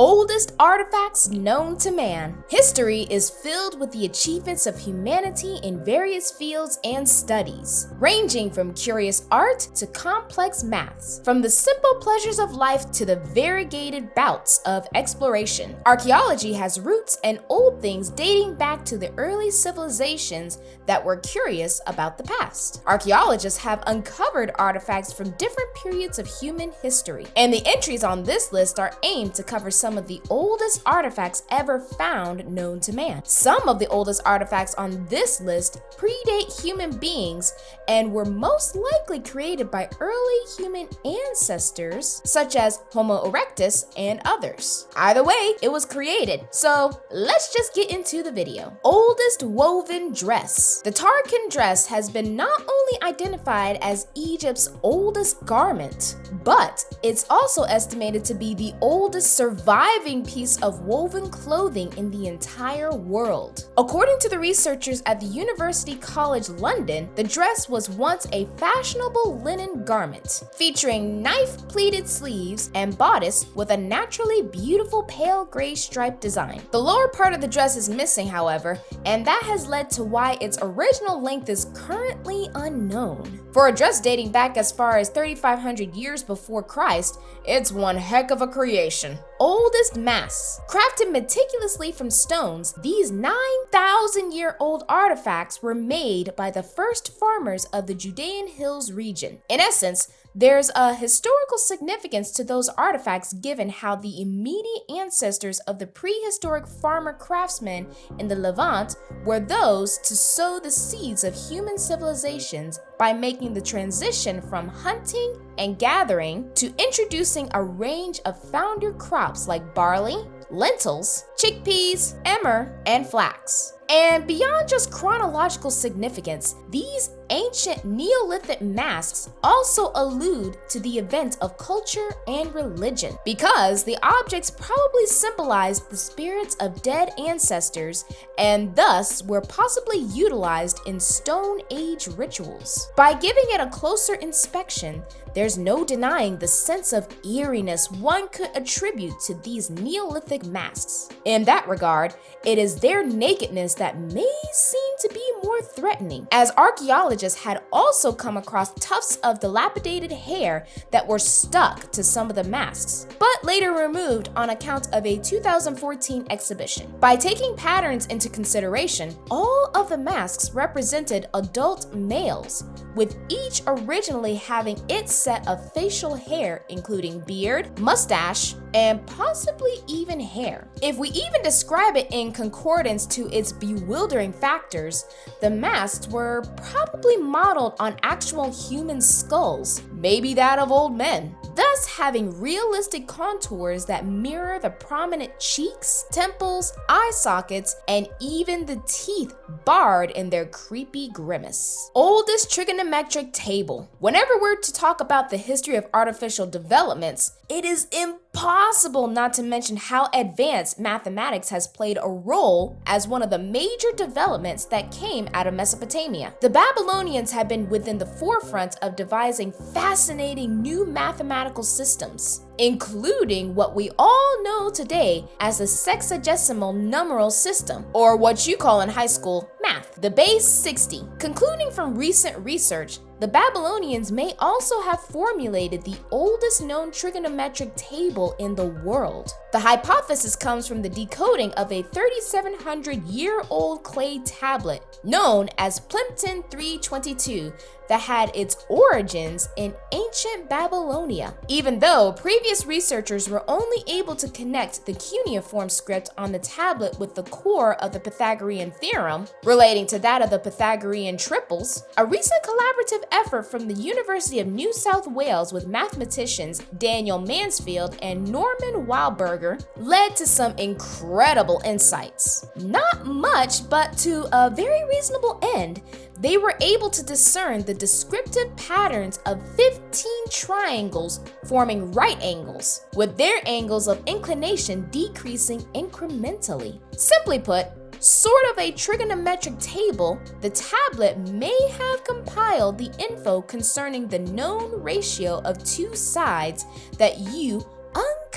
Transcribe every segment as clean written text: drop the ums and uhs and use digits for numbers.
Oldest artifacts known to man. History is filled with the achievements of humanity in various fields and studies, ranging from curious art to complex maths, from the simple pleasures of life to the variegated bouts of exploration. Archaeology has roots and old things dating back to the early civilizations that were curious about the past. Archaeologists have uncovered artifacts from different periods of human history, and the entries on this list are aimed to cover some of the oldest artifacts ever found known to man. Some of the oldest artifacts on this list predate human beings and were most likely created by early human ancestors such as Homo erectus and others. Either way, it was created. So let's just get into the video. Oldest woven dress. The Tarkan dress has been not only identified as Egypt's oldest garment, but it's also estimated to be the oldest surviving piece of woven clothing in the entire world. According to the researchers at the University College London, the dress was once a fashionable linen garment, featuring knife-pleated sleeves and bodice with a naturally beautiful pale gray stripe design. The lower part of the dress is missing, however, and that has led to why its original length is currently unknown. For a dress dating back as far as 3,500 years before Christ, it's one heck of a creation. Oldest masks. Crafted meticulously from stones, these 9,000-year-old artifacts were made by the first farmers of the Judean Hills region. In essence, there's a historical significance to those artifacts given how the immediate ancestors of the prehistoric farmer craftsmen in the Levant were those to sow the seeds of human civilizations by making the transition from hunting and gathering to introducing a range of founder crops like barley, lentils, chickpeas, emmer, and flax. And beyond just chronological significance, these ancient Neolithic masks also allude to the event of culture and religion, because the objects probably symbolized the spirits of dead ancestors and thus were possibly utilized in Stone Age rituals. By giving it a closer inspection, there's no denying the sense of eeriness one could attribute to these Neolithic masks. In that regard, it is their nakedness that may seem to be more threatening, as archaeologists had also come across tufts of dilapidated hair that were stuck to some of the masks, but later removed on account of a 2014 exhibition. By taking patterns into consideration, all of the masks represented adult males, with each originally having its set of facial hair including beard, mustache, and possibly even hair. If we even describe it in concordance to its bewildering factors, the masks were probably modeled on actual human skulls, maybe that of old men, thus having realistic contours that mirror the prominent cheeks, temples, eye sockets, and even the teeth barred in their creepy grimace. Oldest trigonometric table. Whenever we're to talk about the history of artificial developments, it is impossible not to mention how advanced mathematics has played a role as one of the major developments that came out of Mesopotamia. The Babylonians have been within the forefront of devising fascinating new mathematical systems, including what we all know today as the sexagesimal numeral system, or what you call in high school math, the base 60. Concluding from recent research, the Babylonians may also have formulated the oldest known trigonometric table in the world. The hypothesis comes from the decoding of a 3,700-year-old clay tablet known as Plimpton 322 that had its origins in ancient Babylonia. Even though previous researchers were only able to connect the cuneiform script on the tablet with the core of the Pythagorean theorem, relating to that of the Pythagorean triples, a recent collaborative effort from the University of New South Wales with mathematicians Daniel Mansfield and Norman Wildberger led to some incredible insights. Not much, but to a very reasonable end, they were able to discern the descriptive patterns of 15 triangles forming right angles, with their angles of inclination decreasing incrementally. Simply put, sort of a trigonometric table, the tablet may have compiled the info concerning the known ratio of two sides that you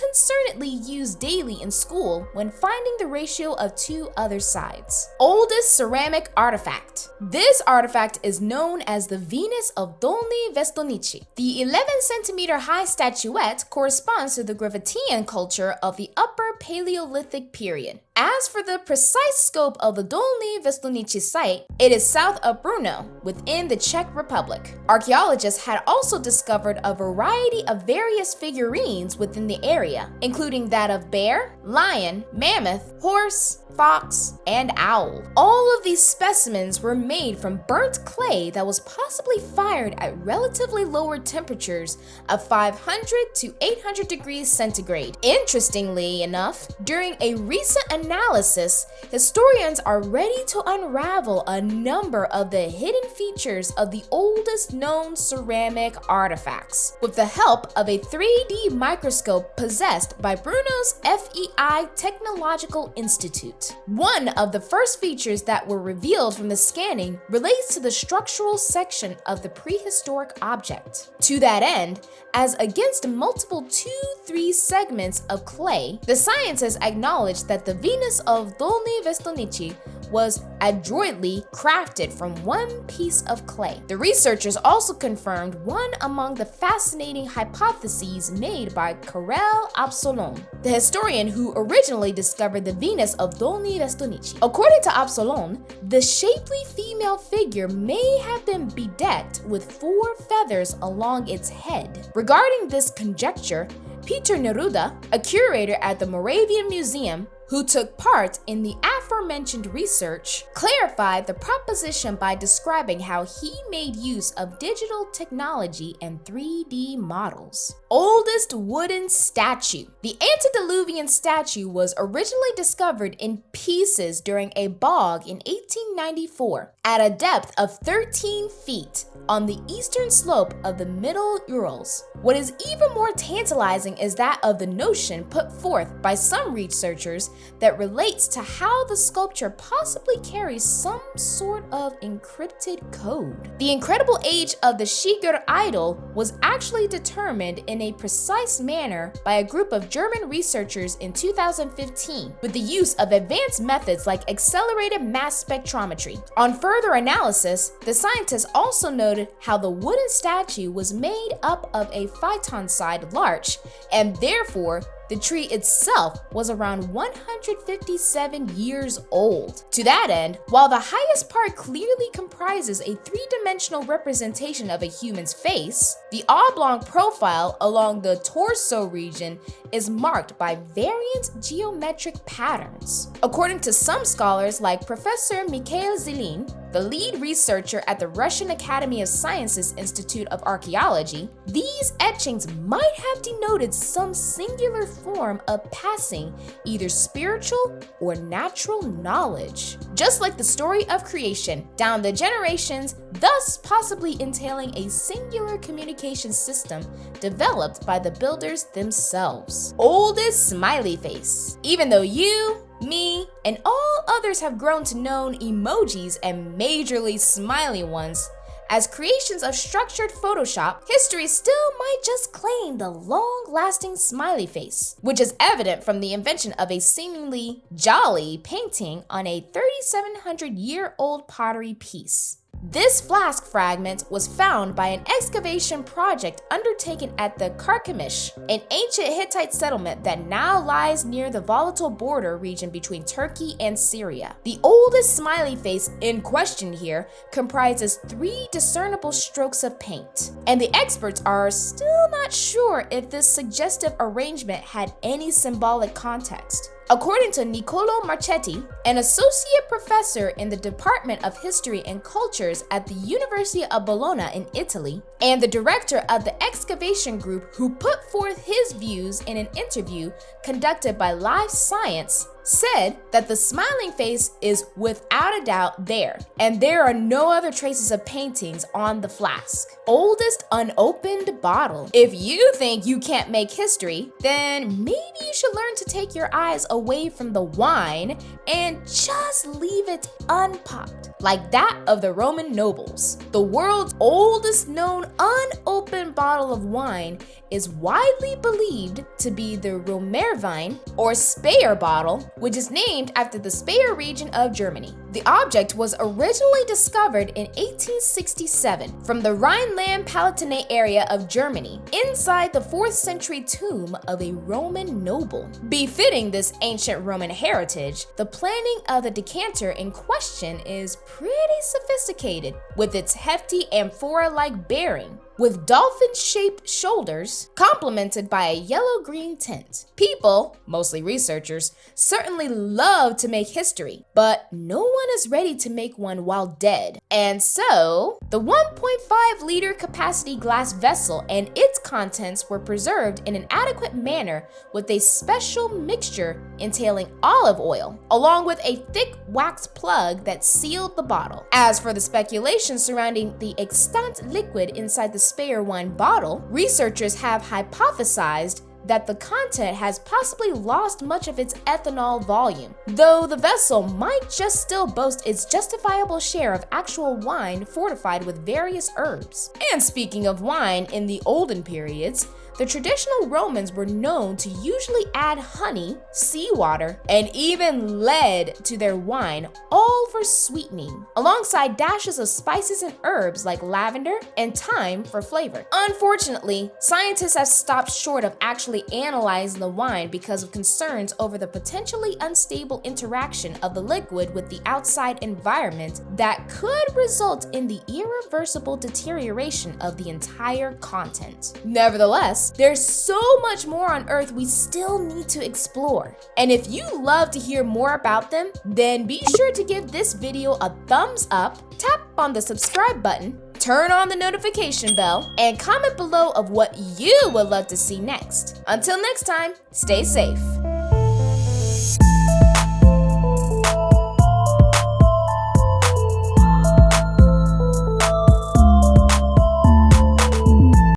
unconcernedly used daily in school when finding the ratio of two other sides. Oldest ceramic artifact. This artifact is known as the Venus of Dolny Vestonici. The 11-centimeter high statuette corresponds to the Gravettian culture of the Upper Paleolithic period. As for the precise scope of the Dolny Vestonici site, it is south of Brno, within the Czech Republic. Archaeologists had also discovered a variety of various figurines within the area, including that of bear, lion, mammoth, horse, fox, and owl. All of these specimens were made from burnt clay that was possibly fired at relatively lower temperatures of 500 to 800 degrees centigrade. Interestingly enough, during a recent analysis, historians are ready to unravel a number of the hidden features of the oldest known ceramic artifacts, with the help of a 3D microscope possessed by Brno's FEI Technological Institute. One of the first features that were revealed from the scanning relates to the structural section of the prehistoric object. To that end, as against multiple 2-3 segments of clay, the scientists acknowledged that the Venus of Dolny Vestonici was adroitly crafted from one piece of clay. The researchers also confirmed one among the fascinating hypotheses made by Karel Absolon, the historian who originally discovered the Venus of Dolny Vestonici. According to Absolon, the shapely female figure may have been bedecked with 4 feathers along its head. Regarding this conjecture, Peter Neruda, a curator at the Moravian Museum, who took part in the aforementioned research, clarified the proposition by describing how he made use of digital technology and 3D models. Oldest wooden statue. The antediluvian statue was originally discovered in pieces during a bog in 1894 at a depth of 13 feet on the eastern slope of the Middle Urals. What is even more tantalizing is that of the notion put forth by some researchers that relates to how the sculpture possibly carries some sort of encrypted code. The incredible age of the Shigur idol was actually determined in a precise manner by a group of German researchers in 2015 with the use of advanced methods like accelerated mass spectrometry. On further analysis, the scientists also noted how the wooden statue was made up of a phyton-side larch, and therefore the tree itself was around 157 years old. To that end, while the highest part clearly comprises a 3-dimensional representation of a human's face, the oblong profile along the torso region is marked by variant geometric patterns. According to some scholars like Professor Mikhail Zilin, the lead researcher at the Russian Academy of Sciences Institute of Archaeology, these etchings might have denoted some singular form of passing either spiritual or natural knowledge. Just like the story of creation down the generations, thus possibly entailing a singular communication system developed by the builders themselves. Oldest smiley face. Even though you, me, and all others have grown to know emojis and majorly smiley ones as creations of structured Photoshop, history still might just claim the long-lasting smiley face, which is evident from the invention of a seemingly jolly painting on a 3,700-year-old pottery piece. This flask fragment was found by an excavation project undertaken at the Carchemish, an ancient Hittite settlement that now lies near the volatile border region between Turkey and Syria. The oldest smiley face in question here comprises 3 discernible strokes of paint, and the experts are still not sure if this suggestive arrangement had any symbolic context. According to Niccolo Marchetti, an associate professor in the Department of History and Cultures at the University of Bologna in Italy, and the director of the excavation group who put forth his views in an interview conducted by Live Science, said that the smiling face is without a doubt there, and there are no other traces of paintings on the flask. Oldest unopened bottle. If you think you can't make history, then maybe you should learn to take your eyes away from the wine and just leave it unpopped, like that of the Roman nobles. The world's oldest known unopened bottle of wine is widely believed to be the Romerwein or Speyer bottle, which is named after the Speyer region of Germany. The object was originally discovered in 1867 from the Rhineland-Palatinate area of Germany, inside the 4th century tomb of a Roman noble. Befitting this ancient Roman heritage, the planning of the decanter in question is pretty sophisticated, with its hefty amphora-like bearing, with dolphin-shaped shoulders complemented by a yellow-green tint. People, mostly researchers, certainly love to make history, but no one is ready to make one while dead. And so, the 1.5-liter capacity glass vessel and its contents were preserved in an adequate manner with a special mixture entailing olive oil, along with a thick wax plug that sealed the bottle. As for the speculation surrounding the extant liquid inside the Speyer wine bottle, researchers have hypothesized that the content has possibly lost much of its ethanol volume, though the vessel might just still boast its justifiable share of actual wine fortified with various herbs. And speaking of wine in the olden periods, the traditional Romans were known to usually add honey, seawater, and even lead to their wine, all for sweetening, alongside dashes of spices and herbs like lavender and thyme for flavor. Unfortunately, scientists have stopped short of actually analyzing the wine because of concerns over the potentially unstable interaction of the liquid with the outside environment that could result in the irreversible deterioration of the entire content. Nevertheless, there's so much more on Earth we still need to explore. And if you love to hear more about them, then be sure to give this video a thumbs up, tap on the subscribe button, turn on the notification bell, and comment below of what you would love to see next. Until next time, stay safe.